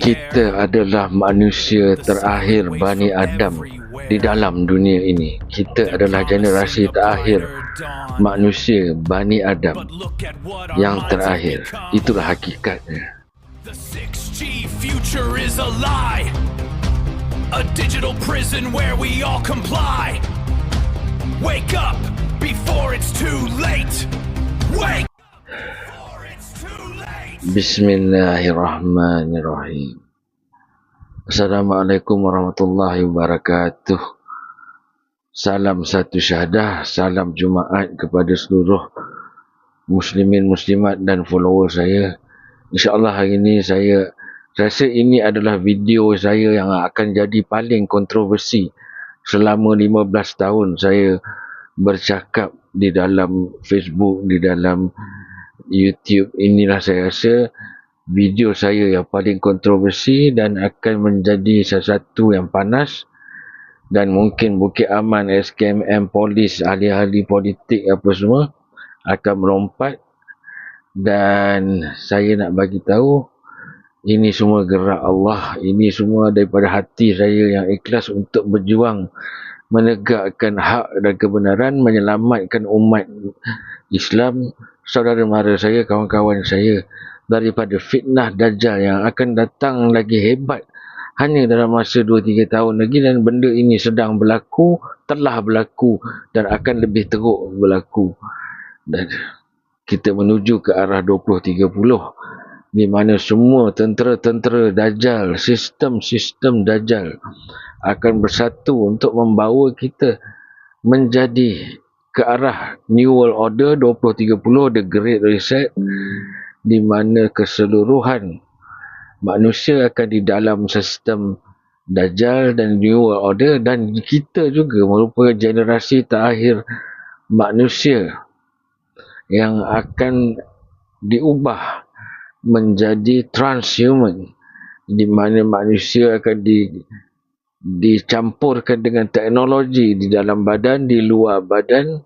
Kita adalah manusia terakhir Bani Adam di dalam dunia ini. Kita adalah generasi terakhir manusia Bani Adam yang terakhir. Itulah hakikatnya. The 6G future is a lie. A digital prison where we all comply. Wake up before it's too late. Wake up before it's too late. Bismillahirrahmanirrahim. Assalamualaikum warahmatullahi wabarakatuh. Salam satu syahadah, salam Jumaat kepada seluruh muslimin, muslimat dan follower saya. InsyaAllah hari ini saya rasa ini adalah video saya yang akan jadi paling kontroversi selama 15 tahun saya bercakap di dalam Facebook, di dalam YouTube. Inilah saya rasa video saya yang paling kontroversi dan akan menjadi sesuatu yang panas, dan mungkin Bukit Aman, SKMM, polis, ahli-ahli politik apa semua akan melompat. Dan saya nak bagi tahu, ini semua gerak Allah, ini semua daripada hati saya yang ikhlas untuk berjuang menegakkan hak dan kebenaran, menyelamatkan umat Islam, saudara mara saya, kawan-kawan saya daripada fitnah Dajjal yang akan datang lagi hebat hanya dalam masa 2-3 tahun lagi. Dan benda ini sedang berlaku, telah berlaku dan akan lebih teruk berlaku. Dan kita menuju ke arah 2030 di mana semua tentera-tentera Dajjal, sistem-sistem Dajjal akan bersatu untuk membawa kita menjadi ke arah New World Order 2030, The Great Reset, di mana keseluruhan manusia akan di dalam sistem Dajjal dan New World Order, dan kita juga merupakan generasi terakhir manusia yang akan diubah menjadi transhuman, di mana manusia akan dicampurkan dengan teknologi di dalam badan, di luar badan,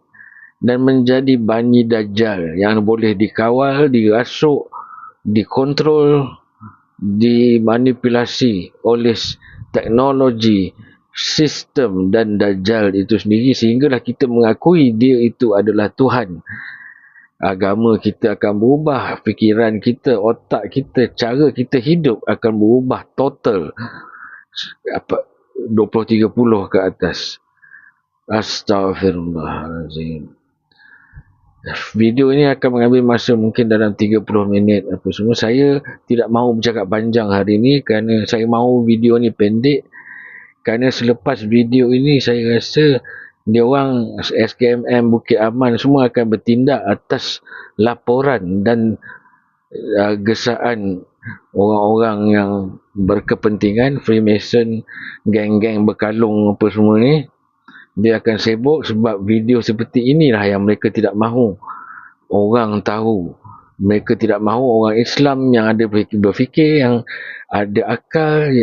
dan menjadi Bani Dajjal yang boleh dikawal, dirasuk, dikontrol, dimanipulasi oleh teknologi, sistem dan Dajjal itu sendiri, sehinggalah kita mengakui dia itu adalah Tuhan. Agama kita akan berubah, fikiran kita, otak kita, cara kita hidup akan berubah total 20-30 ke atas. Astaghfirullahaladzim. Video ini akan mengambil masa mungkin dalam 30 minit apa semua. Saya tidak mahu bercakap panjang hari ini kerana saya mahu video ni pendek. Kerana selepas video ini saya rasa dia orang SKMM, Bukit Aman semua akan bertindak atas laporan dan gesaan orang-orang yang berkepentingan, Freemason, geng-geng berkalung apa semua ni. Dia akan sibuk sebab video seperti inilah yang mereka tidak mahu orang tahu. Mereka tidak mahu orang Islam yang ada berfikir, yang ada akal,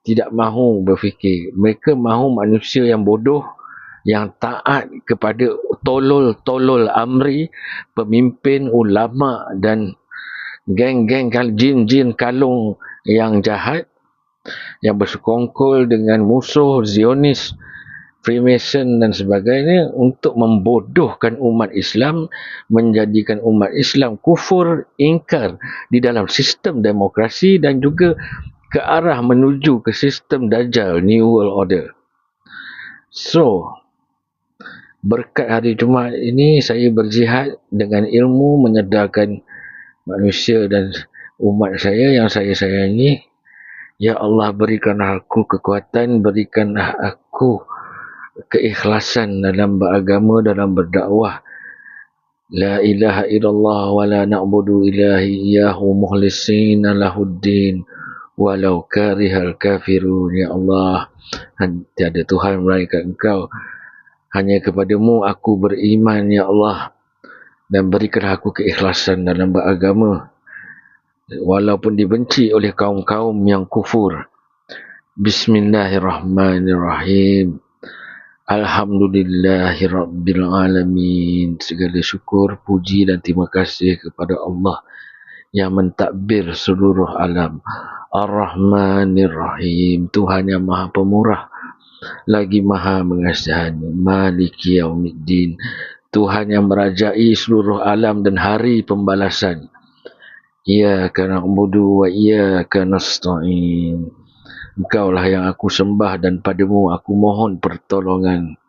tidak mahu berfikir. Mereka mahu manusia yang bodoh, yang taat kepada tolol amri, pemimpin, ulama dan geng-geng jin-jin kalung yang jahat, yang bersekongkol dengan musuh Zionis, Freemason dan sebagainya untuk membodohkan umat Islam, menjadikan umat Islam kufur, ingkar di dalam sistem demokrasi dan juga ke arah menuju ke sistem Dajjal, New World Order. So, berkat hari Jumaat ini saya berjihad dengan ilmu, menyedarkan manusia dan umat saya yang saya sayangi. Ya Allah, berikanlah aku kekuatan, berikanlah aku keikhlasan dalam beragama, dalam berdakwah. La ilaha illallah wa la na'budu ilahi iyahu mukhlisina lahuddin walau karihal kafirun. Ya Allah, tiada Tuhan melainkan Engkau, hanya kepadamu aku beriman ya Allah, dan berikanlah aku keikhlasan dalam beragama walaupun dibenci oleh kaum-kaum yang kufur. Bismillahirrahmanirrahim. Alhamdulillahirabbil alamin. Segala syukur, puji dan terima kasih kepada Allah yang mentadbir seluruh alam. Ar-Rahmanir Rahim, Tuhan yang Maha Pemurah lagi Maha Mengasihani. Maliki Yaumiddin, Tuhan yang merajai seluruh alam dan hari pembalasan. Iyyaka na'budu wa iyyaka nasta'in. Engkaulah yang aku sembah dan padamu aku mohon pertolongan.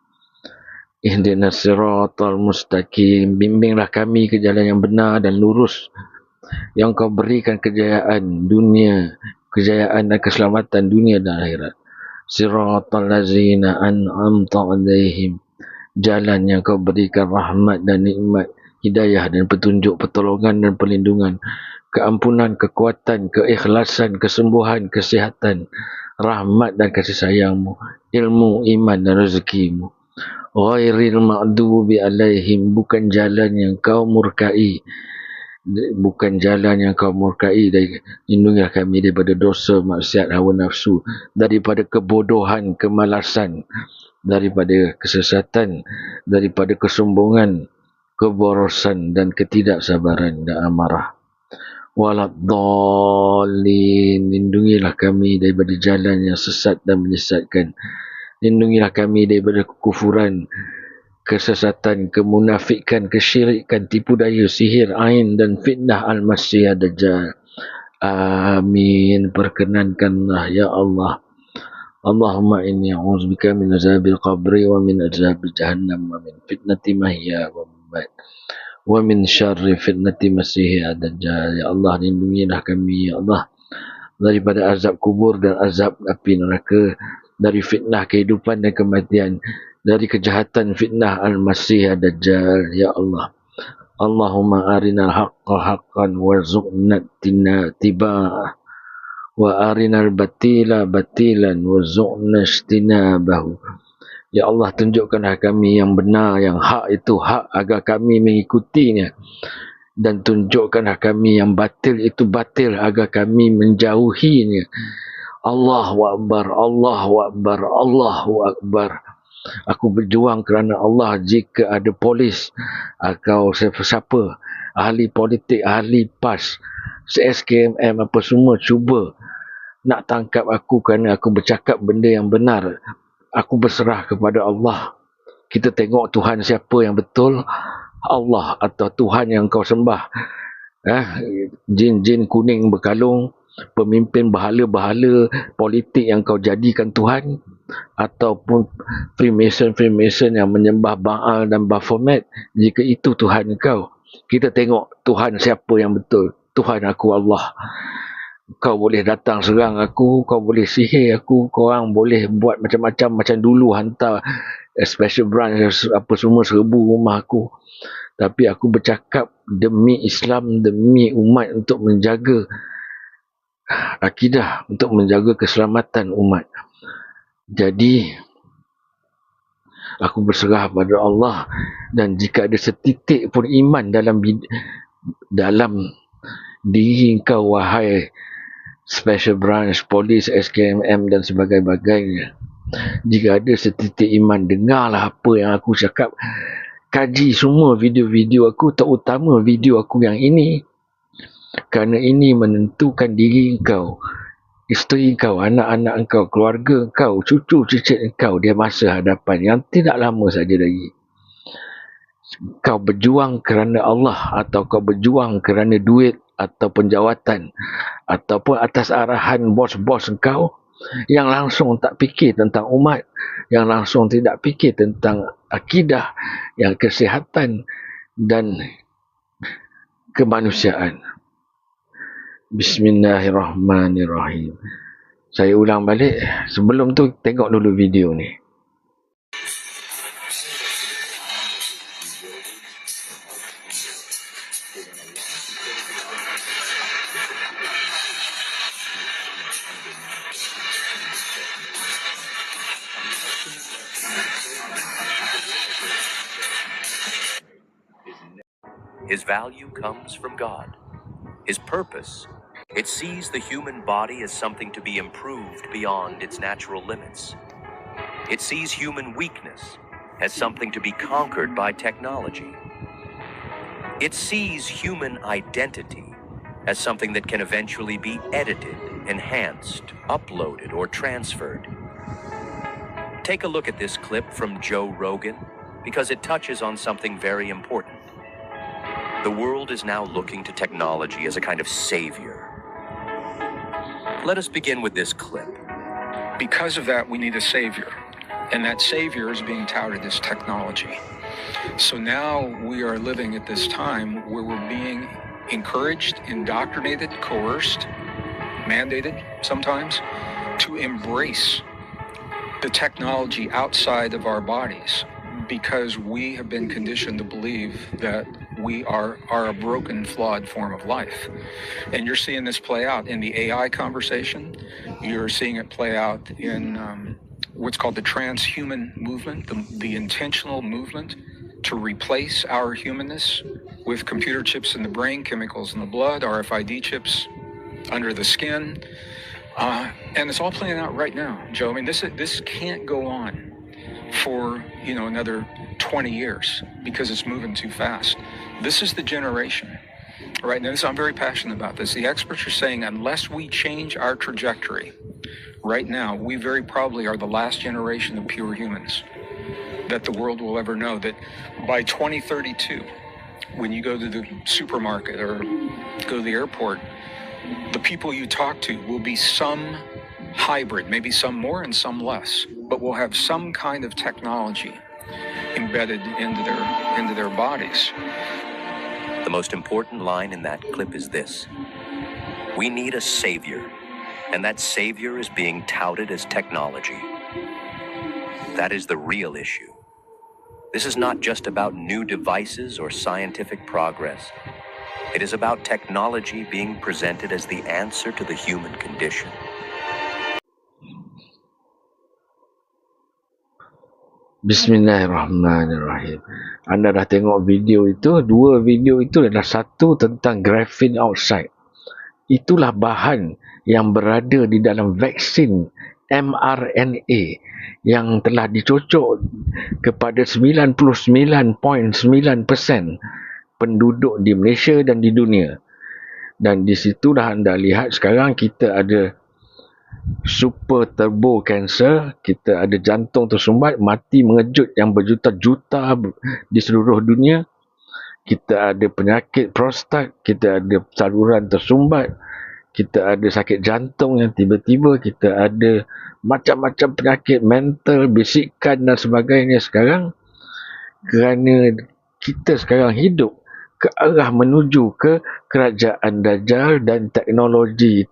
Ihdinas siratal mustaqim, bimbinglah kami ke jalan yang benar dan lurus, yang kau berikan kejayaan dunia, kejayaan dan keselamatan dunia dan akhirat. Siratal ladzina an'amta 'alaihim, jalan yang kau berikan rahmat dan nikmat, hidayah dan petunjuk, pertolongan dan perlindungan, keampunan, kekuatan, keikhlasan, kesembuhan, kesihatan, rahmat dan kasih sayangmu, ilmu, iman dan rezekimu. Ghairil maghdubi alaihim, bukan jalan yang kau murkai, bukan jalan yang kau murkai. Lindungilah kami daripada dosa, maksiat, hawa nafsu, daripada kebodohan, kemalasan, daripada kesesatan, daripada kesombongan, keborosan dan ketidaksabaran dan amarah. Waladdallin, lindungilah kami daripada jalan yang sesat dan menyesatkan. Lindungilah kami daripada kekufuran, kesesatan, kemunafikan, kesyirikan, tipu daya, sihir, ain dan fitnah al-masih ad-dajjal. Amin. Perkenankanlah ya Allah. Allahumma inni a'udzubika min azabil qabri wa min azabil jahannam wa min fitnati mahya wa mamat wa min syarri fitnati masih ad-dajjal. Ya Allah, lindungilah kami ya Allah daripada azab kubur dan azab api neraka, dari fitnah kehidupan dan kematian, dari kejahatan fitnah al-masih ad-dajjal ya Allah. Allahumma arinal haqqa haqqan warzuqna ittiba'ah wa arinal batila batilan warzuqna ijtinabahu. Ya Allah, tunjukkanlah kami yang benar, yang hak itu hak agar kami mengikutinya, dan tunjukkanlah kami yang batil itu batil agar kami menjauhinya. Allahu Akbar, Allahu Akbar, Allahu Akbar. Aku berjuang kerana Allah. Jika ada polis atau siapa-siapa, ahli politik, ahli PAS, SKMM apa semua cuba nak tangkap aku kerana aku bercakap benda yang benar, aku berserah kepada Allah. Kita tengok Tuhan siapa yang betul, Allah atau Tuhan yang kau sembah. Jin-jin kuning berkalung, pemimpin bahala-bahala politik yang kau jadikan Tuhan, ataupun Freemason yang menyembah Baal dan Baphomet. Jika itu Tuhan kau, kita tengok Tuhan siapa yang betul. Tuhan aku Allah. Kau boleh datang serang aku, kau boleh sihir aku, korang boleh buat macam-macam macam dulu, hantar special branch apa semua serbu rumah aku. Tapi aku bercakap demi Islam, demi umat, untuk menjaga akidah, untuk menjaga keselamatan umat. Jadi aku berserah pada Allah, dan jika ada setitik pun iman dalam diri kau, wahai special branch, polis, SKMM dan sebagainya, jika ada setitik iman, dengarlah apa yang aku cakap. Kaji semua video-video aku, terutama video aku yang ini, kerana ini menentukan diri kau, isteri kau, anak-anak kau, keluarga kau, cucu-cucu kau di masa hadapan yang tidak lama saja lagi. Kau berjuang kerana Allah, atau kau berjuang kerana duit ataupun jawatan, ataupun atas arahan bos-bos kau yang langsung tak fikir tentang umat, yang langsung tidak fikir tentang akidah, yang kesihatan dan kemanusiaan. Bismillahirrahmanirrahim. Saya ulang balik. Sebelum tu tengok dulu video ni. His value comes from God. His purpose, it sees the human body as something to be improved beyond its natural limits. It sees human weakness as something to be conquered by technology. It sees human identity as something that can eventually be edited, enhanced, uploaded, or transferred. Take a look at this clip from Joe Rogan because it touches on something very important. The world is now looking to technology as a kind of savior. Let us begin with this clip. Because of that, we need a savior. And that savior is being touted as technology. So now we are living at this time where we're being encouraged, indoctrinated, coerced, mandated sometimes to embrace the technology outside of our bodies because we have been conditioned to believe that we are a broken, flawed form of life. And you're seeing this play out in the AI conversation. You're seeing it play out in what's called the transhuman movement, the intentional movement to replace our humanness with computer chips in the brain, chemicals in the blood, RFID chips under the skin. And it's all playing out right now, Joe. I mean, this can't go on for, another 20 years because it's moving too fast. This is the generation, right? Now, I'm very passionate about this. The experts are saying unless we change our trajectory right now, we very probably are the last generation of pure humans that the world will ever know. That by 2032, when you go to the supermarket or go to the airport, the people you talk to will be some hybrid, maybe some more and some less, but will have some kind of technology embedded into their bodies. The most important line in that clip is this: we need a savior, and that savior is being touted as technology. That is the real issue. This is not just about new devices or scientific progress. It is about technology being presented as the answer to the human condition. Bismillahirrahmanirrahim. Anda dah tengok video itu. Dua video itu adalah satu tentang graphene oxide. Itulah bahan yang berada di dalam vaksin mRNA yang telah dicocok kepada 99.9% penduduk di Malaysia dan di dunia. Dan di situlah anda lihat sekarang kita ada super turbo cancer, kita ada jantung tersumbat mati mengejut yang berjuta-juta di seluruh dunia, kita ada penyakit prostat, kita ada saluran tersumbat, kita ada sakit jantung yang tiba-tiba, kita ada macam-macam penyakit mental, bisikan dan sebagainya sekarang kerana kita sekarang hidup ke arah menuju ke kerajaan Dajjal dan teknologi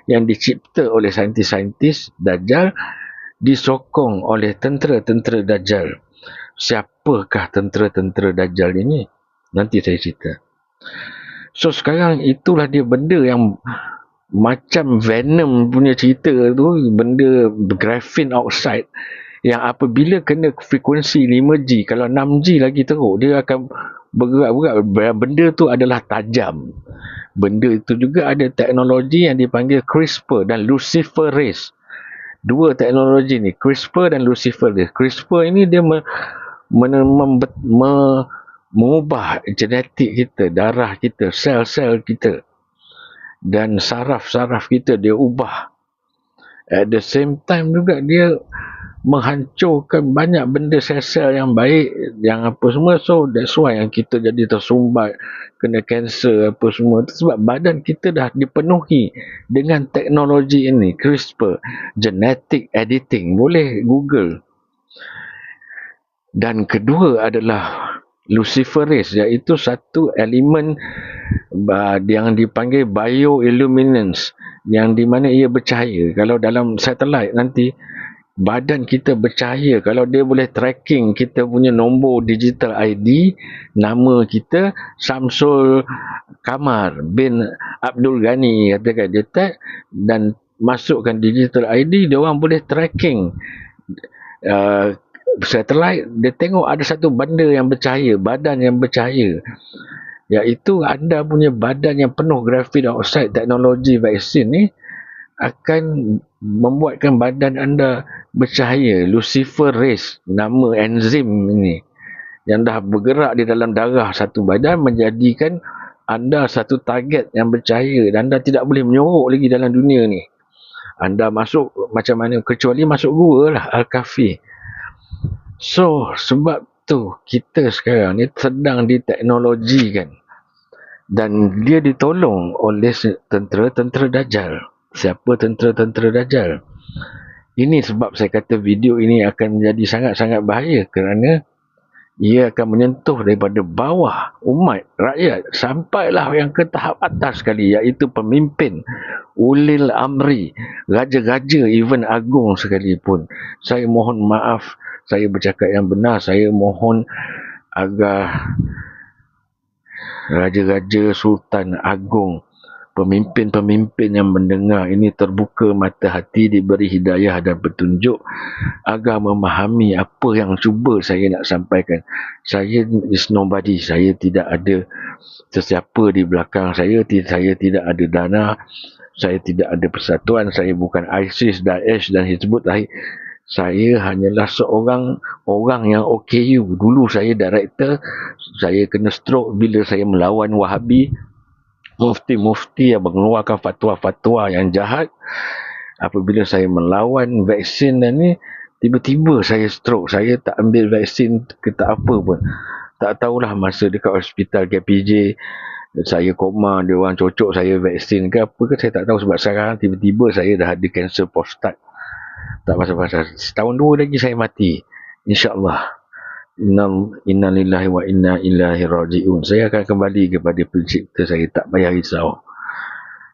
yang dicipta oleh saintis-saintis Dajjal disokong oleh tentera-tentera Dajjal. Siapakah tentera-tentera Dajjal ini? Nanti saya cerita. So sekarang itulah dia benda yang macam Venom punya cerita tu, benda graphene oxide yang apabila kena frekuensi 5G, kalau 6G lagi teruk, dia akan bergerak-gerak. Benda tu adalah tajam. Benda itu juga ada teknologi yang dipanggil CRISPR dan luciferase. Dua teknologi ni, CRISPR dan luciferase. CRISPR ini dia mengubah genetik kita, darah kita, sel-sel kita dan saraf-saraf kita dia ubah. At the same time juga dia menghancurkan banyak benda sel-sel yang baik, yang apa semua. So that's why yang kita jadi tersumbat, kena kanser apa semua. Sebab badan kita dah dipenuhi dengan teknologi ini, CRISPR, genetic editing. Boleh Google. Dan kedua adalah luciferase, iaitu satu elemen yang dipanggil bioilluminance, yang di mana ia bercahaya. Kalau dalam satelit nanti badan kita bercahaya, kalau dia boleh tracking kita punya nombor digital ID, nama kita Samsul Kamar bin Abdul Ghani, katakan dia tag dan masukkan digital ID, dia orang boleh tracking satelit. Dia tengok ada satu benda yang bercahaya, badan yang bercahaya, iaitu anda punya badan yang penuh graphene oxide. Teknologi vaksin ni akan membuatkan badan anda bercahaya. Luciferase, nama enzim ini yang dah bergerak di dalam darah satu badan, menjadikan anda satu target yang bercahaya dan anda tidak boleh menyorok lagi dalam dunia ni. Anda masuk macam mana, kecuali masuk gua lah, Al-Kahfi. So, sebab tu kita sekarang ni sedang diteknologikan dan dia ditolong oleh tentera-tentera Dajjal. Siapa tentera-tentera Dajjal? Ini sebab saya kata video ini akan menjadi sangat-sangat bahaya kerana ia akan menyentuh daripada bawah umat, rakyat, sampailah yang ke tahap atas sekali, iaitu pemimpin, ulil amri, raja-raja, even agung sekalipun. Saya mohon maaf, saya bercakap yang benar, saya mohon agar raja-raja, sultan, agung, pemimpin-pemimpin yang mendengar ini terbuka mata hati, diberi hidayah dan petunjuk agar memahami apa yang cuba saya nak sampaikan. Saya is nobody, saya tidak ada sesiapa di belakang saya tidak ada dana, saya tidak ada persatuan, saya bukan ISIS, Daesh dan Hizbut Tahrir. Saya hanyalah seorang orang yang OKU. Dulu saya director, saya kena stroke bila saya melawan Wahabi, mufti-mufti yang mengeluarkan fatwa-fatwa yang jahat. Apabila saya melawan vaksin dan ni, tiba-tiba saya stroke. Saya tak ambil vaksin ke tak apa pun. Tak tahulah masa dekat hospital KPJ, saya koma, dia orang cocok saya vaksin ke apa ke, saya tak tahu. Sebab sekarang tiba-tiba saya dah ada kanser prostat. Tak pasal-pasal. Setahun 2 lagi saya mati, InsyaAllah. Inna lillahi wa inna ilaihi raji'un. Saya akan kembali kepada pencipta saya, tak payah risau.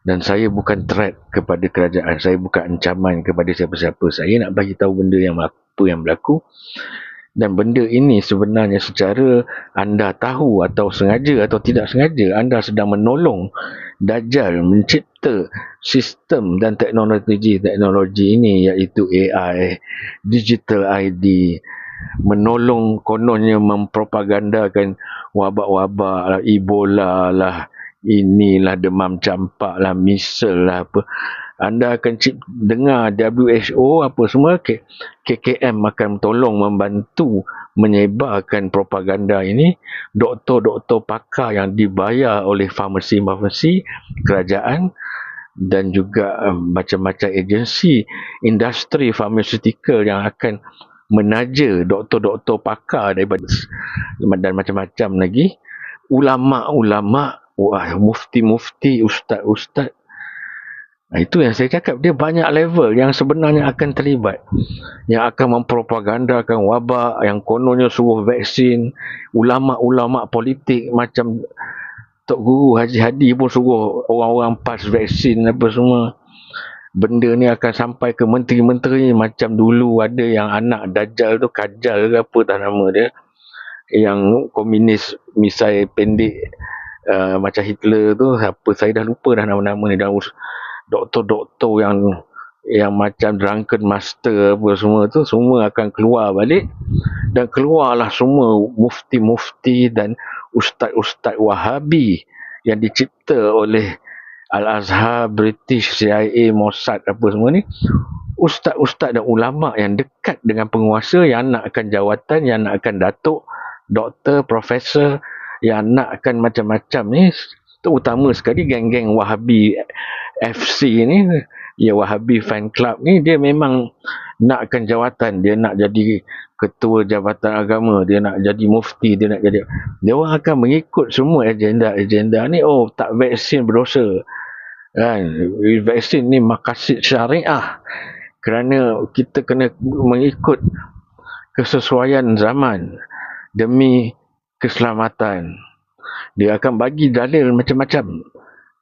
Dan saya bukan threat kepada kerajaan, saya bukan ancaman kepada siapa-siapa. Saya nak bagi tahu benda yang apa yang berlaku. Dan benda ini sebenarnya secara anda tahu atau sengaja atau tidak sengaja, anda sedang menolong Dajjal mencipta sistem dan teknologi ini, iaitu AI, digital ID, menolong kononnya mempropagandakan wabak-wabak lah, Ebola lah, inilah demam campak lah, misal lah apa. Anda akan dengar WHO apa semua, KKM akan tolong membantu menyebarkan propaganda ini. Doktor-doktor pakar yang dibayar oleh farmasi-farmasi kerajaan dan juga macam-macam agensi industri farmaceutical yang akan menaja doktor-doktor pakar daripada dan macam-macam lagi, ulama-ulama, mufti-mufti, ustaz-ustaz. Itu yang saya cakap, dia banyak level yang sebenarnya akan terlibat, yang akan mempropagandakan wabak, yang kononnya suruh vaksin. Ulama-ulama politik macam Tok Guru Haji Hadi pun suruh orang-orang pas vaksin apa semua. Benda ni akan sampai ke menteri-menteri. Macam dulu ada yang anak Dajjal tu, Kajal ke apa tak nama dia, yang komunis misai pendek macam Hitler tu, apa saya dah lupa dah nama-nama ni. Dan doktor-doktor yang macam drunken master apa semua tu, semua akan keluar balik. Dan keluarlah semua mufti-mufti dan ustaz-ustaz Wahabi yang dicipta oleh Al-Azhar, British, CIA, Mossad apa semua ni. Ustaz-ustaz dan ulama yang dekat dengan penguasa, yang nakkan jawatan, yang nakkan datuk, doktor, profesor, yang nakkan macam-macam ni. Terutama sekali geng-geng Wahabi FC ni, ya Wahabi fan club ni, dia memang nakkan jawatan, dia nak jadi ketua jabatan agama, dia nak jadi mufti, dia orang akan mengikut semua agenda ni. Oh, tak vaksin berdosa kan, vaksin ni maqasid syariah, kerana kita kena mengikut kesesuaian zaman demi keselamatan. Dia akan bagi dalil macam-macam.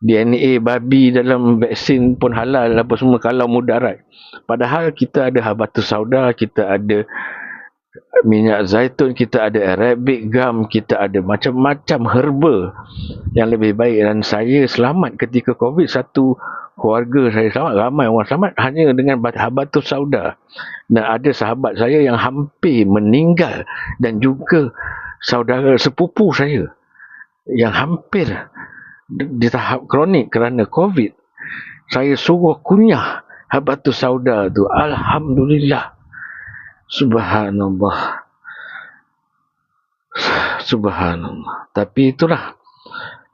DNA babi dalam vaksin pun halal apa semua kalau mudarat. Padahal kita ada habatus sauda, kita ada minyak zaitun, kita ada Arabic gum, kita ada macam-macam herba yang lebih baik. Dan saya selamat ketika COVID, satu keluarga saya selamat, ramai orang selamat hanya dengan habatus sauda. Dan ada sahabat saya yang hampir meninggal, dan juga saudara sepupu saya yang hampir di tahap kronik kerana COVID. Saya suruh kunyah habatus sauda tu. Alhamdulillah. Subhanallah. Subhanallah. Tapi itulah,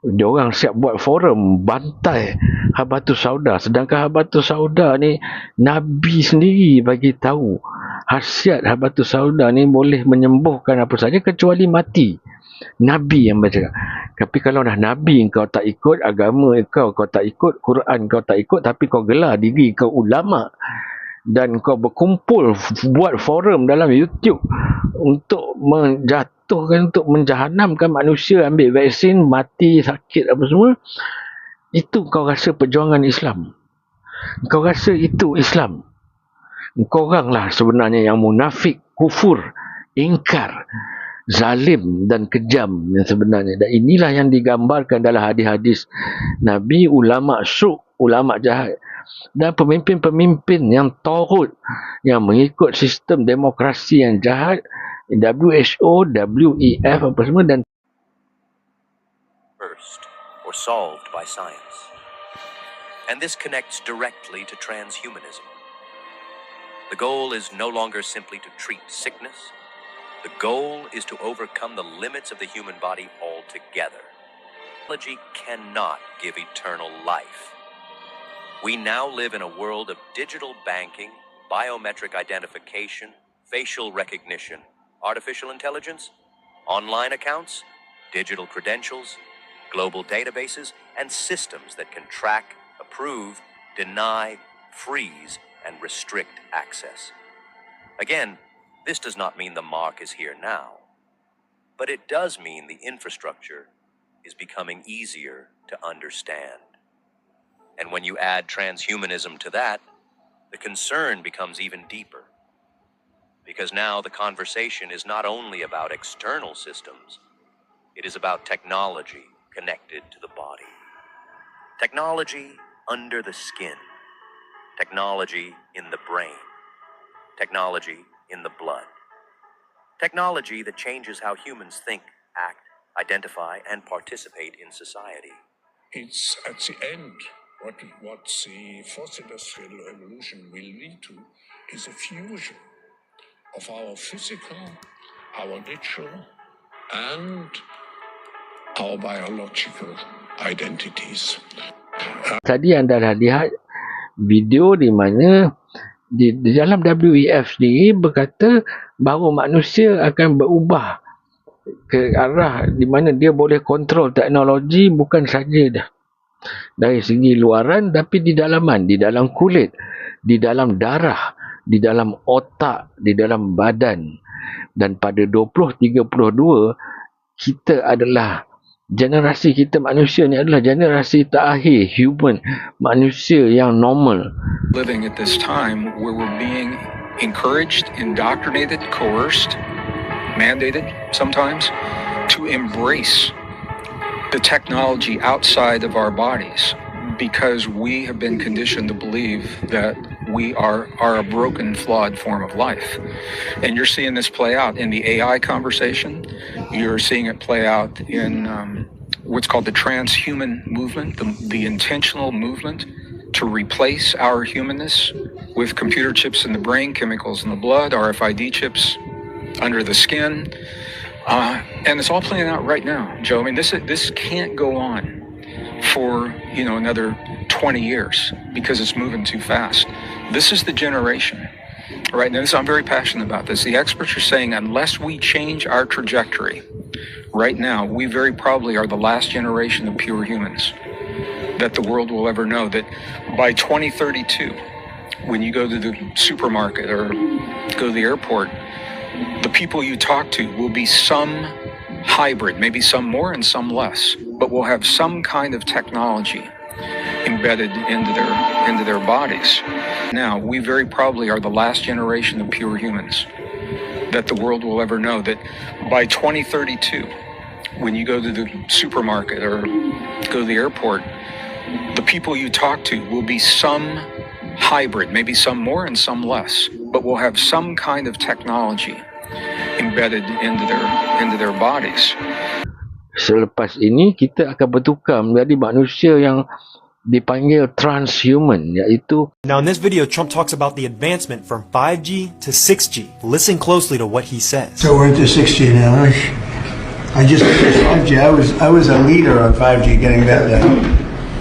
Diorang siap buat forum bantai Habatus Sauda, sedangkan Habatus Sauda ni Nabi sendiri bagi tahu khasiat Habatus Sauda ni boleh menyembuhkan apa saja kecuali mati. Nabi yang bercakap. Tapi kalau dah Nabi kau tak ikut, agama kau tak ikut, Quran kau tak ikut, tapi kau gelar diri kau ulama dan kau berkumpul buat forum dalam YouTube untuk menjatuhkan, untuk menjahanamkan manusia ambil vaksin, mati, sakit apa semua, itu kau rasa perjuangan Islam. Kau rasa itu Islam. Kau oranglah sebenarnya yang munafik, kufur, ingkar, zalim dan kejam yang sebenarnya. Dan inilah yang digambarkan dalam hadis-hadis Nabi, ulama syuk, ulama jahat. Dan pemimpin-pemimpin yang taghut, yang mengikut sistem demokrasi yang jahat, WHO, WEF apa semua, dan First, or solved by science. And this connects directly to transhumanism. The goal is no longer simply to treat sickness. The goal is to overcome the limits of the human body altogether. Technology cannot give eternal life. We now live in a world of digital banking, biometric identification, facial recognition, artificial intelligence, online accounts, digital credentials, global databases, and systems that can track, approve, deny, freeze, and restrict access. Again, this does not mean the mark is here now, but it does mean the infrastructure is becoming easier to understand. And when you add transhumanism to that, the concern becomes even deeper. Because now the conversation is not only about external systems, it is about technology connected to the body. Technology under the skin. Technology in the brain. Technology in the blood. Technology that changes how humans think, act, identify, and participate in society. It's at the end. What the fourth industrial revolution will lead to is a fusion of our physical, our digital, and our biological identities. Tadi anda dah lihat video di mana di dalam WEF sendiri berkata bahawa manusia akan berubah ke arah di mana dia boleh kontrol teknologi bukan saja dah dari segi luaran, tapi di dalaman, di dalam kulit, di dalam darah, di dalam otak, di dalam badan. Dan pada 2032 kita adalah generasi kita manusia ni adalah generasi terakhir human, manusia yang normal. Living at this time where we're being encouraged, indoctrinated, coerced, mandated sometimes to embrace the technology outside of our bodies because we have been conditioned to believe that we are a broken, flawed form of life. And you're seeing this play out in the AI conversation. You're seeing it play out in what's called the transhuman movement, the intentional movement to replace our humanness with computer chips in the brain, chemicals in the blood, RFID chips under the skin. And it's all playing out right now, Joe. I mean, this can't go on for, another 20 years because it's moving too fast. This is the generation, right? Now, I'm very passionate about this. The experts are saying unless we change our trajectory right now, we very probably are the last generation of pure humans that the world will ever know. That by 2032, when you go to the supermarket or go to the airport, the people you talk to will be some hybrid, maybe some more and some less, but will have some kind of technology embedded into their bodies. Now, we very probably are the last generation of pure humans that the world will ever know. That by 2032, when you go to the supermarket or go to the airport, the people you talk to will be some hybrid, maybe some more and some less, but will have some kind of technology embedded into their bodies. Selepas ini kita akan bertukar menjadi manusia yang dipanggil transhuman, iaitu Now in this video, Trump talks about the advancement from 5G to 6G. Listen closely to what he says. So we're into 6G now, right? I just finished 5G. I was a leader on 5G, getting that level,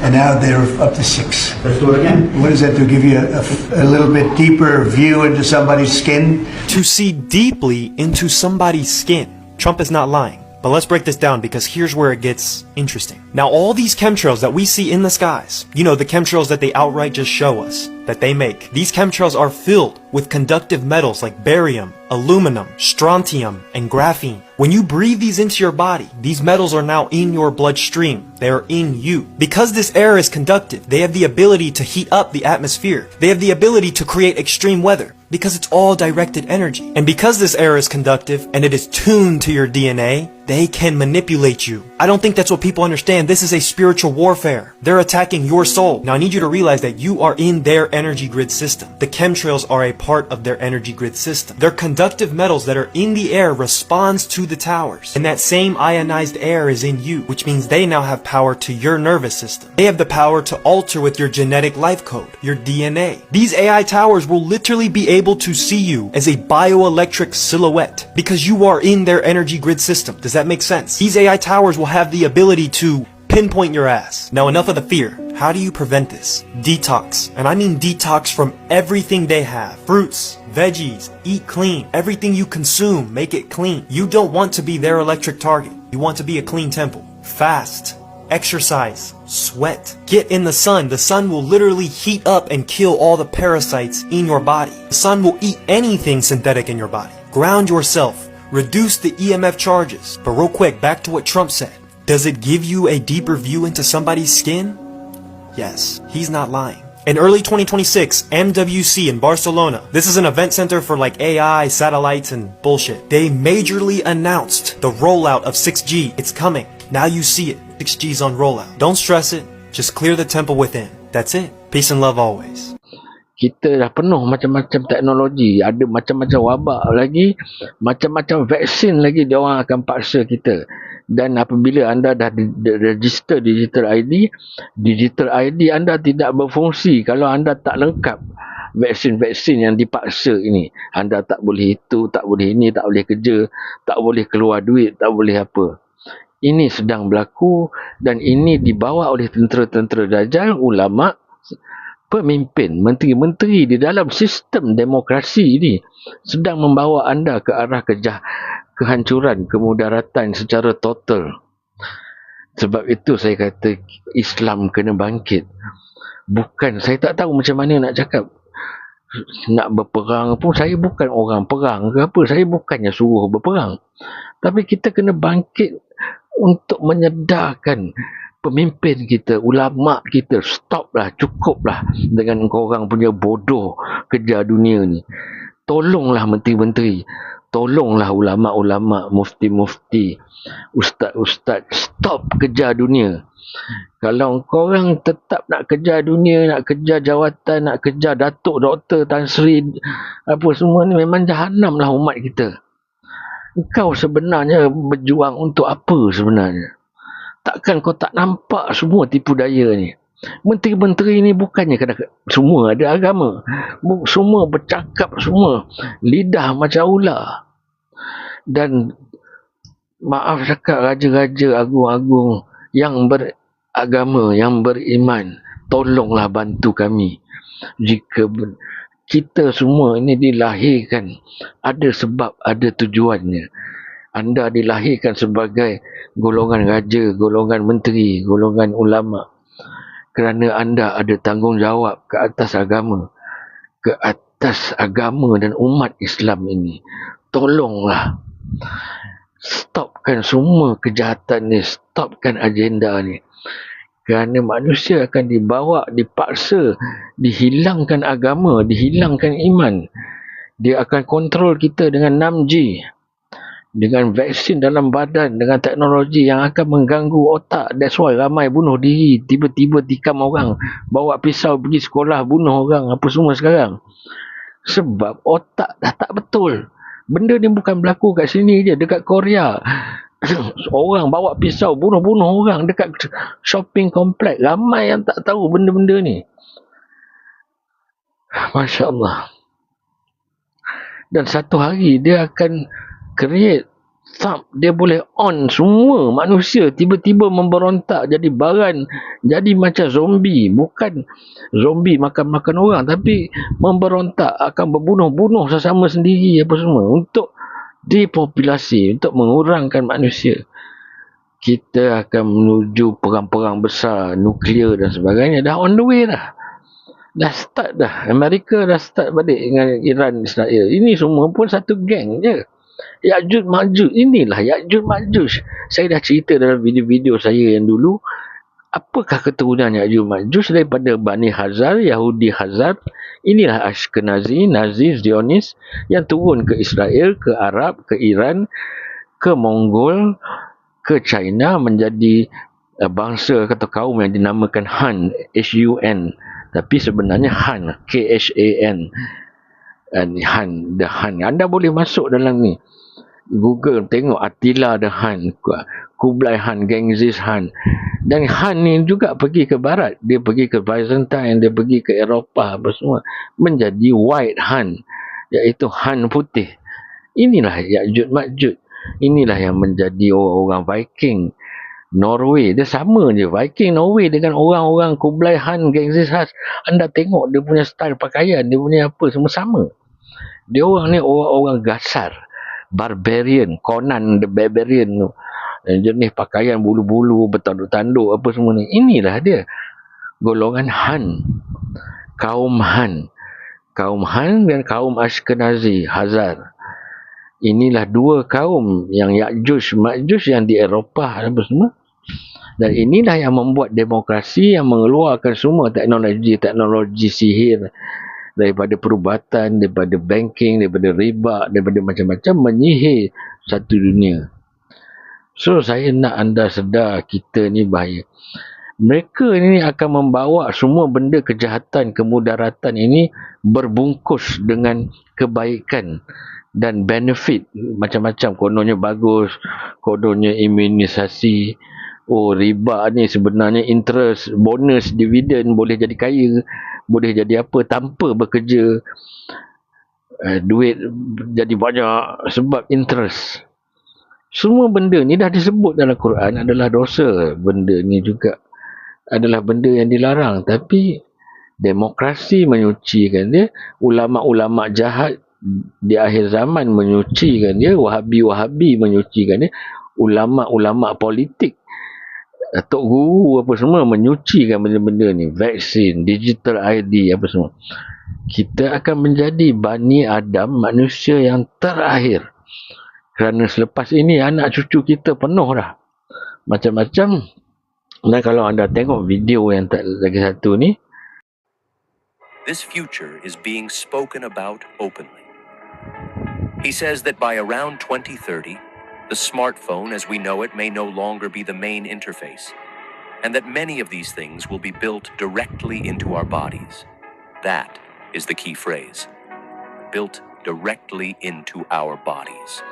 and now they're up to 6. Let's do it again. What does that do? Give you a little bit deeper view into somebody's skin? To see deeply into somebody's skin. Trump is not lying. But let's break this down because here's where it gets interesting. Now, all these chemtrails that we see in the skies, you know, the chemtrails that they outright just show us, that they make, these chemtrails are filled with conductive metals like barium, aluminum, strontium, and graphene. When you breathe these into your body, these metals are now in your bloodstream. They are in you. Because this air is conductive, they have the ability to heat up the atmosphere. They have the ability to create extreme weather because it's all directed energy. And because this air is conductive and it is tuned to your DNA, they can manipulate you. I don't think that's what people understand. This is a spiritual warfare. They're attacking your soul. Now I need you to realize that you are in their energy grid system. The chemtrails are a part of their energy grid system. Their conductive metals that are in the air responds to the towers. And that same ionized air is in you, which means they now have power to your nervous system. They have the power to alter with your genetic life code, your DNA. These AI towers will literally be able to see you as a bioelectric silhouette because you are in their energy grid system. Does that make sense? These AI towers will have the ability to pinpoint your ass. Now enough of the fear. How do you prevent this? Detox. And I mean detox from everything they have. Fruits, veggies, eat clean. Everything you consume, make it clean. You don't want to be their electric target. You want to be a clean temple. Fast. Exercise. Sweat. Get in the sun. The sun will literally heat up and kill all the parasites in your body. The sun will eat anything synthetic in your body. Ground yourself. Reduce the EMF charges. But real quick, back to what Trump said. Does it give you a deeper view into somebody's skin? Yes, he's not lying. In early 2026, MWC in Barcelona, this is an event center for like AI, satellites, and bullshit. They majorly announced the rollout of 6G. It's coming. Now you see it. 6G's on rollout. Don't stress it. Just clear the temple within. That's it. Peace and love always. Kita dah penuh macam-macam teknologi, ada macam-macam wabak lagi, macam-macam vaksin lagi dia orang akan paksa kita. Dan apabila anda dah register digital ID anda tidak berfungsi kalau anda tak lengkap vaksin-vaksin yang dipaksa ini. Anda tak boleh itu, tak boleh ini, tak boleh kerja, tak boleh keluar duit, tak boleh apa. Ini sedang berlaku dan ini dibawa oleh tentera-tentera Dajjal, ulama, pemimpin, menteri-menteri di dalam sistem demokrasi ini sedang membawa anda ke arah kehancuran, kemudaratan secara total. Sebab itu saya kata Islam kena bangkit. Bukan, saya tak tahu macam mana nak cakap. Nak berperang pun, saya bukan orang perang ke apa, saya bukannya suruh berperang. Tapi kita kena bangkit untuk menyedarkan pemimpin kita, ulama kita, stoplah, cukuplah dengan korang punya bodoh kejar dunia ni. Tolonglah menteri-menteri, tolonglah ulama-ulama, mufti-mufti, ustaz-ustaz, stop kejar dunia. Kalau korang tetap nak kejar dunia, nak kejar jawatan, nak kejar datuk, doktor, Tan Sri, apa semua ni, memang jahanam lah umat kita. Kau sebenarnya berjuang untuk apa sebenarnya? Takkan kau tak nampak semua tipu daya ni? Menteri-menteri ni bukannya semua ada agama. Semua bercakap semua. Lidah macam ular. Dan maaf cakap, raja-raja agung-agung yang beragama, yang beriman, tolonglah bantu kami. Jika kita semua ini dilahirkan, ada sebab, ada tujuannya. Anda dilahirkan sebagai golongan raja, golongan menteri, golongan ulama. Kerana anda ada tanggungjawab ke atas agama. Ke atas agama dan umat Islam ini. Tolonglah. Stopkan semua kejahatan ni. Stopkan agenda ni. Kerana manusia akan dibawa, dipaksa, dihilangkan agama, dihilangkan iman. Dia akan kontrol kita dengan 6G. Dengan vaksin dalam badan, dengan teknologi yang akan mengganggu otak. That's why ramai bunuh diri, tiba-tiba tikam orang, bawa pisau pergi sekolah, bunuh orang, apa semua sekarang. Sebab otak dah tak betul. Benda ni bukan berlaku kat sini je, dekat Korea. Orang bawa pisau, bunuh-bunuh orang dekat shopping kompleks. Ramai yang tak tahu benda-benda ni. Masya Allah. Dan satu hari dia akan create thumb, dia boleh on semua manusia tiba-tiba memberontak jadi baran, jadi macam zombie. Bukan zombie makan-makan orang, tapi memberontak, akan berbunuh-bunuh sesama sendiri apa semua untuk depopulasi, untuk mengurangkan manusia. Kita akan menuju perang-perang besar, nuklear dan sebagainya. Dah on the way dah. Dah start dah. Amerika dah start balik dengan Iran, Israel. Ini semua pun satu geng je. Ya'juj Ma'juj, inilah Ya'juj Ma'juj. Saya dah cerita dalam video-video saya yang dulu, apakah keturunan Ya'juj Ma'juj daripada Bani Khazar, Yahudi Khazar. Inilah Ashkenazi, Nazi, Zionis yang turun ke Israel, ke Arab, ke Iran, ke Mongol, ke China, menjadi bangsa atau kaum yang dinamakan Han, H-U-N. Tapi sebenarnya Han, K-H-A-N. Han, the Han. Anda boleh masuk dalam ni. Google, tengok Attila the Han, Kublai Han, Genghis Han. Dan Han ni juga pergi ke barat. Dia pergi ke Byzantine, dia pergi ke Eropah apa semua. Menjadi White Han, iaitu Han putih. Inilah Ya'juj Ma'juj. Inilah yang menjadi orang-orang Viking. Norway, dia sama je. Viking Norway dengan orang-orang Kublai Han, Genghis Han. Anda tengok dia punya style pakaian, dia punya apa, semua sama. Dia orang ni orang-orang gasar. Barbarian, Conan the Barbarian tu. Jenis pakaian bulu-bulu, bertanduk-tanduk apa semua ni. Inilah dia. Golongan Han. Kaum Han. Kaum Han dan kaum Ashkenazi, Khazar. Inilah dua kaum yang Ya'juj Ma'juj yang di Eropah apa semua. Dan inilah yang membuat demokrasi, yang mengeluarkan semua teknologi sihir daripada perubatan, daripada banking, daripada riba, daripada macam-macam, menyihir satu dunia. So saya nak anda sedar kita ni bahaya. Mereka ini akan membawa semua benda kejahatan, kemudaratan ini berbungkus dengan kebaikan dan benefit macam-macam. Kononnya bagus, kononnya imunisasi. Oh, riba ni sebenarnya interest, bonus, dividen, boleh jadi kaya, boleh jadi apa tanpa bekerja. Duit jadi banyak sebab interest. Semua benda ni dah disebut dalam Quran adalah dosa. Benda ni juga adalah benda yang dilarang. Tapi demokrasi menyucikan dia. Ulama-ulama jahat di akhir zaman menyucikan dia. Wahabi-wahabi menyucikan dia. Ulama-ulama politik, Tok Guru apa semua menyucikan benda-benda ni. Vaksin, digital ID apa semua. Kita akan menjadi Bani Adam, manusia yang terakhir. Kerana selepas ini anak cucu kita penuh dah. Macam-macam. Dan kalau anda tengok video yang lagi satu ni. This future is being spoken about openly. He says that by around 2030, the smartphone as we know it may no longer be the main interface, and that many of these things will be built directly into our bodies. That is the key phrase. Built directly into our bodies.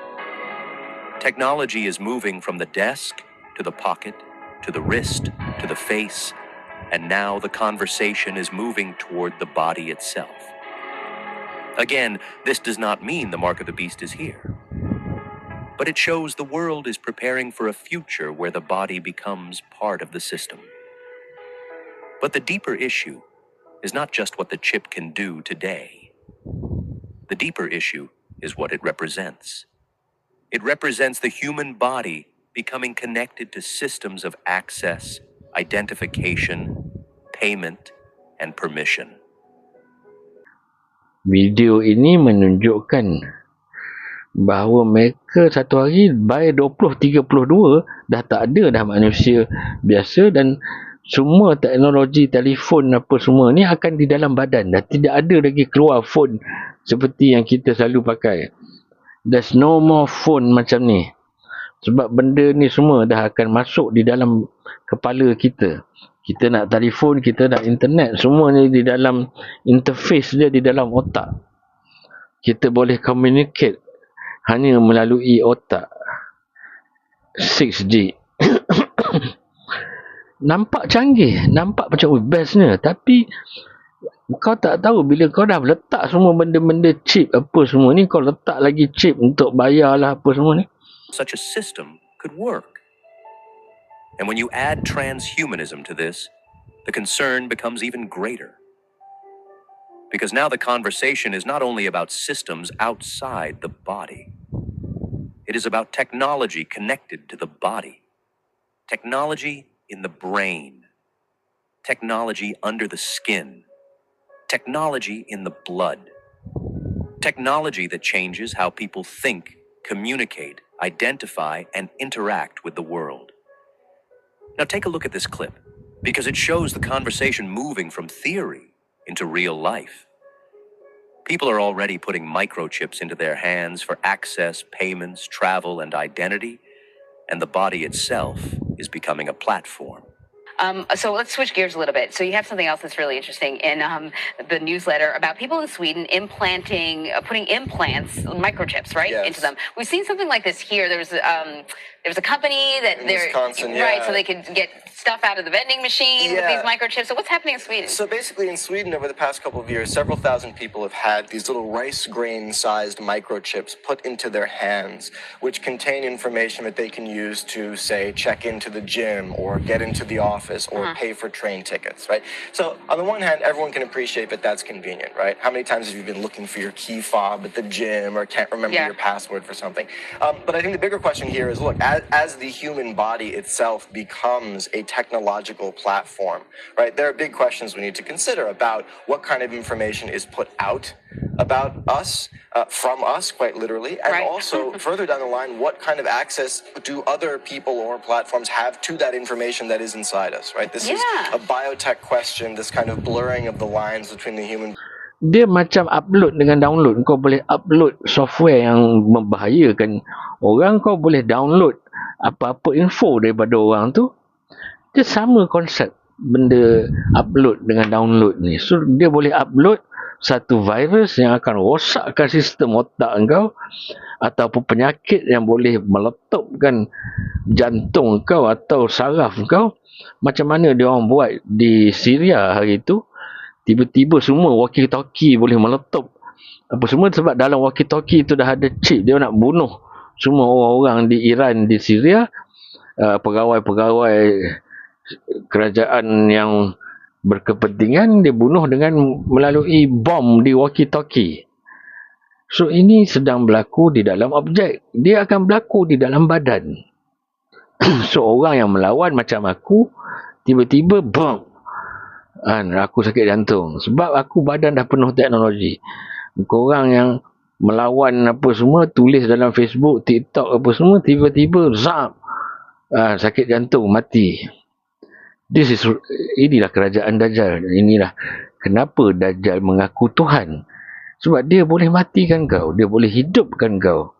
Technology is moving from the desk to the pocket, to the wrist, to the face, and now the conversation is moving toward the body itself. Again, this does not mean the mark of the beast is here. But it shows the world is preparing for a future where the body becomes part of the system. But the deeper issue is not just what the chip can do today. The deeper issue is what it represents. It represents the human body becoming connected to systems of access, identification, payment, and permission. Video ini menunjukkan bahawa mereka satu hari by 2032 dah tak ada dah manusia biasa, dan semua teknologi telefon apa semua ni akan di dalam badan. Dah tidak ada lagi keluar phone seperti yang kita selalu pakai. There's no more phone macam ni. Sebab benda ni semua dah akan masuk di dalam kepala kita. Kita nak telefon, kita nak internet, semua ni di dalam interface dia, di dalam otak. Kita boleh communicate hanya melalui otak. 6G. Nampak canggih, nampak macam bestnya, tapi kau tak tahu bila kau dah letak semua benda-benda chip apa semua ni, kau letak lagi chip untuk bayar lah apa semua ni. such a system could work. And when you add transhumanism to this, the concern becomes even greater. Because now the conversation is not only about systems outside the body, it is about technology connected to the body, technology in the brain, technology under the skin, technology in the blood, technology that changes how people think, communicate, identify, and interact with the world. Now take a look at this clip, because it shows the conversation moving from theory into real life. People are already putting microchips into their hands for access, payments, travel, and identity, and the body itself is becoming a platform. So let's switch gears a little bit. So you have something else that's really interesting in the newsletter about people in Sweden putting implants, microchips, right, into them. We've seen something like this here. There was a company that in Wisconsin, right, so they could get stuff out of the vending machine with these microchips. So what's happening in Sweden? So basically in Sweden over the past couple of years, several thousand people have had these little rice grain sized microchips put into their hands, which contain information that they can use to, say, check into the gym or get into the office or pay for train tickets, right? So on the one hand, everyone can appreciate that that's convenient, right? How many times have you been looking for your key fob at the gym or can't remember your password for something? But I think the bigger question here is, look, as the human body itself becomes a technological platform, right, there are big questions we need to consider about what kind of information is put out about us, from us, quite literally, and also further down the line, what kind of access do other people or platforms have to that information that is inside us, right? This is a biotech question, this kind of blurring of the lines between the human. Dia macam upload dengan download. Kau boleh upload software yang membahayakan orang, kau boleh download apa-apa info daripada orang tu. Dia sama konsep benda upload dengan download ni. So dia boleh upload satu virus yang akan rosakkan sistem otak kau, ataupun penyakit yang boleh meletupkan jantung kau atau saraf kau. Macam mana dia orang buat di Syria hari itu, tiba-tiba semua walkie-talkie boleh meletup apa semua, sebab dalam walkie-talkie itu dah ada chip. Dia nak bunuh semua orang-orang di Iran, di Syria, pegawai-pegawai kerajaan yang berkepentingan, dia bunuh dengan melalui bom di walkie-talkie. So ini sedang berlaku di dalam objek, dia akan berlaku di dalam badan. So orang yang melawan macam aku, tiba-tiba bom, aku sakit jantung sebab aku badan dah penuh teknologi. Korang yang melawan apa semua, tulis dalam Facebook, TikTok apa semua, tiba-tiba zap, sakit jantung, mati. Inilah kerajaan Dajjal. Inilah kenapa Dajjal mengaku Tuhan. Sebab dia boleh matikan kau, dia boleh hidupkan kau.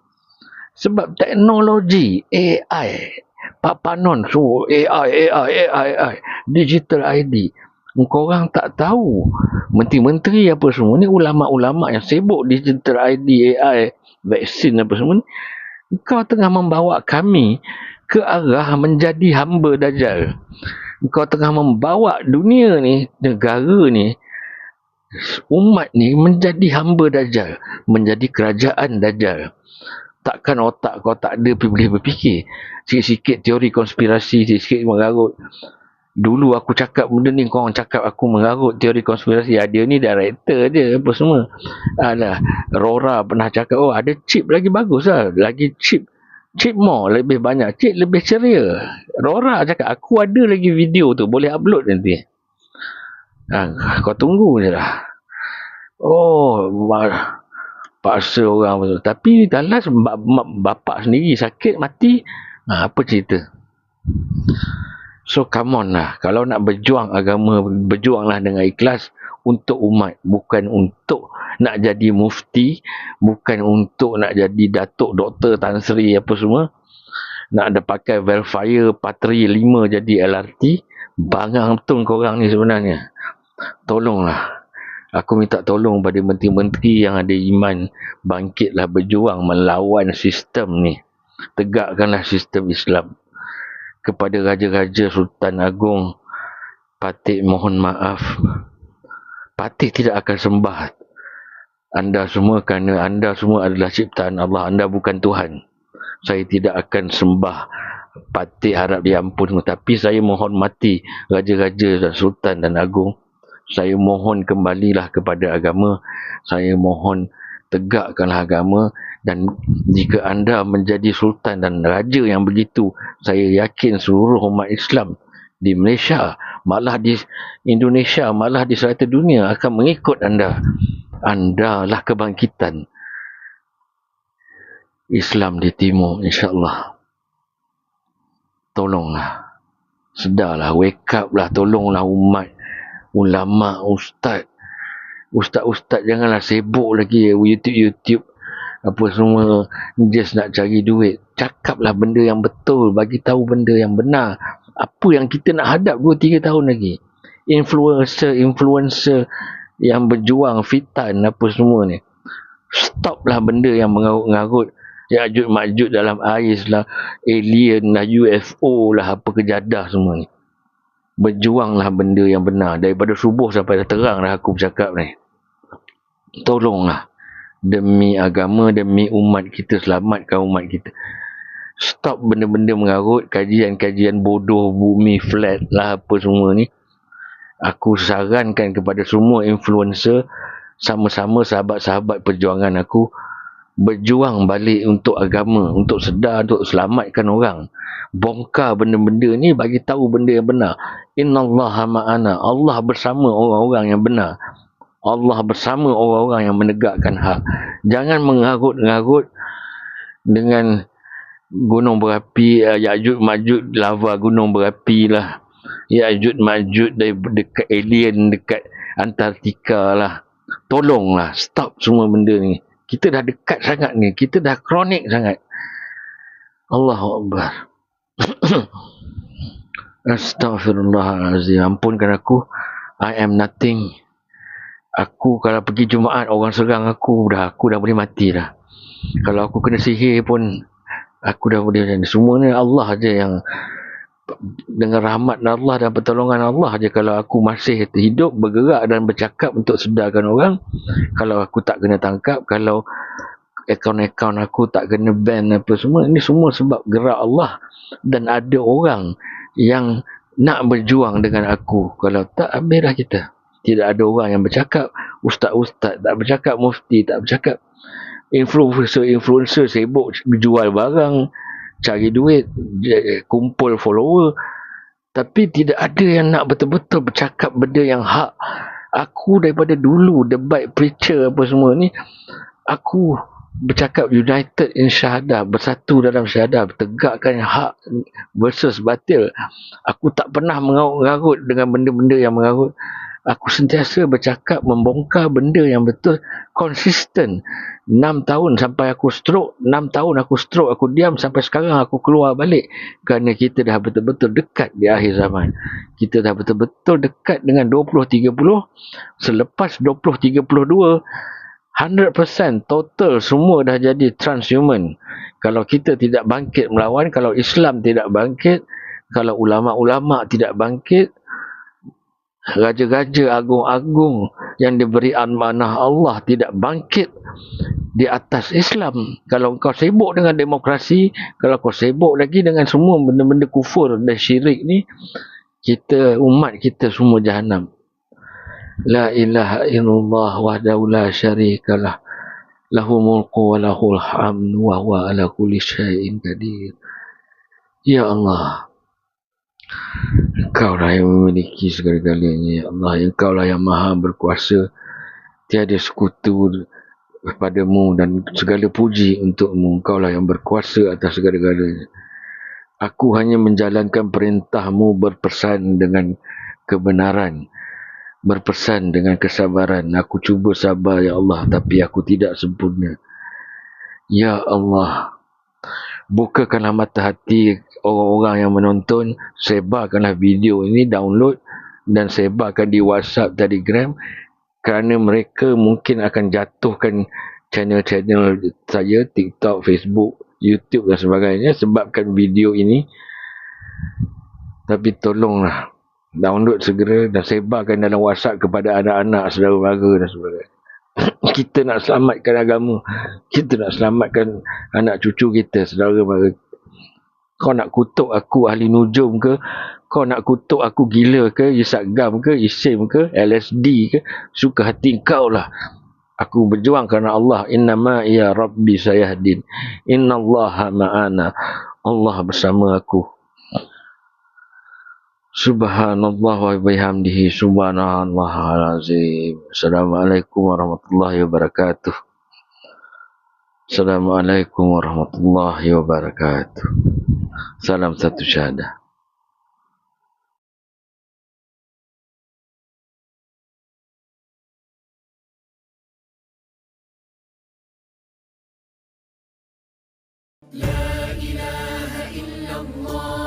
Sebab teknologi, AI, papanon, so AI, digital ID. Korang tak tahu. Menteri-menteri apa semua ni, ulama-ulama yang sibuk digital ID, AI, vaksin apa semua ni, kau tengah membawa kami ke arah menjadi hamba Dajjal. Kau tengah membawa dunia ni, negara ni, umat ni menjadi hamba Dajjal, menjadi kerajaan Dajjal. Takkan otak kau tak ada boleh berfikir. Sikit-sikit teori konspirasi, sikit-sikit mengarut. Dulu aku cakap benda ni, korang cakap aku mengarut teori konspirasi. Dia ni director je apa semua. Rora pernah cakap, ada chip lagi bagus lah, lagi chip more, lebih banyak, chip lebih ceria. Rora cakap, aku ada lagi video tu, boleh upload nanti. Kau tunggu je lah. Paksa orang betul. Tapi dalam bapak sendiri sakit, mati, apa cerita? So come on lah, kalau nak berjuang agama, berjuanglah dengan ikhlas untuk umat, bukan untuk nak jadi mufti, bukan untuk nak jadi datuk, doktor, Tan Sri apa semua, nak ada pakai Velfire Patri 5 jadi LRT. Bangang betul korang ni sebenarnya. Tolonglah, aku minta tolong pada menteri-menteri yang ada iman, bangkitlah berjuang melawan sistem ni. Tegakkanlah sistem Islam. Kepada Raja-Raja Sultan Agong, Patih mohon maaf. Patih tidak akan sembah anda semua kerana anda semua adalah ciptaan Allah. Anda bukan Tuhan. Saya tidak akan sembah patih harap diampun, tapi saya menghormati raja-raja dan sultan dan agung. Saya mohon kembalilah kepada agama. Saya mohon tegakkanlah agama. Dan jika anda menjadi sultan dan raja yang begitu, saya yakin seluruh umat Islam di Malaysia, malah di Indonesia, malah di serata dunia akan mengikut anda. Anda lah kebangkitan Islam di Timur, insyaAllah. Tolonglah, sedarlah, wake up lah, tolonglah umat, ulama, ustaz janganlah sibuk lagi YouTube apa semua, just nak cari duit. Cakaplah benda yang betul, bagi tahu benda yang benar. Apa yang kita nak hadap 2-3 tahun lagi. Influencer yang berjuang fitan apa semua ni, stoplah benda yang mengarut-ngarut Ya'juj Ma'juj dalam ais lah, alien lah, UFO lah, apa kejadah semua ni. Berjuanglah benda yang benar. Daripada subuh sampai dah terang dah aku bercakap ni. Tolonglah, demi agama, demi umat kita, selamatkan umat kita. Stop benda-benda mengarut, kajian-kajian bodoh, bumi flat lah, apa semua ni. Aku sarankan kepada semua influencer, sama-sama sahabat-sahabat perjuangan aku, berjuang balik untuk agama, untuk sedar, untuk selamatkan orang. Bongkar benda-benda ni, bagi tahu benda yang benar. Innallaha ma'ana. Allah bersama orang-orang yang benar. Allah bersama orang-orang yang menegakkan hak. Jangan mengarut-ngarut dengan gunung berapi, Ya'juj Ma'juj, lava gunung berapi lah. Ya'juj Ma'juj dekat alien, dekat Antartika lah. Tolonglah, stop semua benda ni. Kita dah dekat sangat ni. Kita dah kronik sangat. Allahu Akbar. Astaghfirullahalazim. Ampunkan aku. I am nothing. Aku kalau pergi Jumaat, orang serang aku dah boleh mati dah. Kalau aku kena sihir pun, aku dah boleh. Semua ni Allah aja yang, dengan rahmat Allah dan pertolongan Allah aja, kalau aku masih hidup, bergerak dan bercakap untuk sedarkan orang, kalau aku tak kena tangkap, kalau akaun-akaun aku tak kena ban apa semua, ini semua sebab gerak Allah. Dan ada orang yang nak berjuang dengan aku. Kalau tak, habislah kita. Tidak ada orang yang bercakap. Ustaz-ustaz tak bercakap, mufti tak bercakap. Influencer sibuk jual barang, cari duit, kumpul follower, tapi tidak ada yang nak betul-betul bercakap benda yang hak. Aku daripada dulu debat preacher apa semua ni, aku bercakap united in syahadah, bersatu dalam syahadah, tegakkan hak versus batil. Aku tak pernah mengarut dengan benda-benda yang mengarut. Aku sentiasa bercakap, membongkar benda yang betul, konsisten. 6 tahun sampai aku stroke, 6 tahun aku stroke, aku diam sampai sekarang aku keluar balik. Kerana kita dah betul-betul dekat di akhir zaman. Kita dah betul-betul dekat dengan 2030. Selepas 2032, 100% total semua dah jadi transhuman. Kalau kita tidak bangkit melawan, kalau Islam tidak bangkit, kalau ulama-ulama tidak bangkit, raja-raja agung-agung yang diberi amanah Allah tidak bangkit di atas Islam. Kalau kau sibuk dengan demokrasi, kalau kau sibuk lagi dengan semua benda-benda kufur dan syirik ni, kita, umat kita semua jahanam. La ilaha illallah wahdahu la syarikalah, lahu mulku wa lahul hamdu wa huwa ala kulli syai'in qadir. Ya Allah, Engkau lah yang memiliki segala-galanya, ya Allah. Engkau lah yang maha berkuasa. Tiada sekutu padamu dan segala puji untukmu. Engkau lah yang berkuasa atas segala-galanya. Aku hanya menjalankan perintahmu, berpesan dengan kebenaran, berpesan dengan kesabaran. Aku cuba sabar, ya Allah, tapi aku tidak sempurna. Ya Allah, bukakanlah mata hati orang-orang yang menonton, sebarkanlah video ini, download dan sebarkan di WhatsApp, Telegram, kerana mereka mungkin akan jatuhkan channel-channel saya, TikTok, Facebook, YouTube dan sebagainya sebabkan video ini. Tapi tolonglah download segera dan sebarkan dalam WhatsApp kepada anak-anak, saudara mara dan sebagainya. Kita nak selamatkan agama, kita nak selamatkan anak cucu kita, saudara mara. Kau nak kutuk aku ahli nujum ke, kau nak kutuk aku gila ke, Isagam ke, Isim ke, LSD ke, suka hati kau lah. Aku berjuang kerana Allah. Innama ya Rabbi sayahdin. Innallaha ma'ana. Allah bersama aku. Subhanallah wa bihamdihi. Subhanallahal azim. Assalamualaikum warahmatullahi wabarakatuh. Assalamualaikum warahmatullahi wabarakatuh. Salam satu syahadah. Allah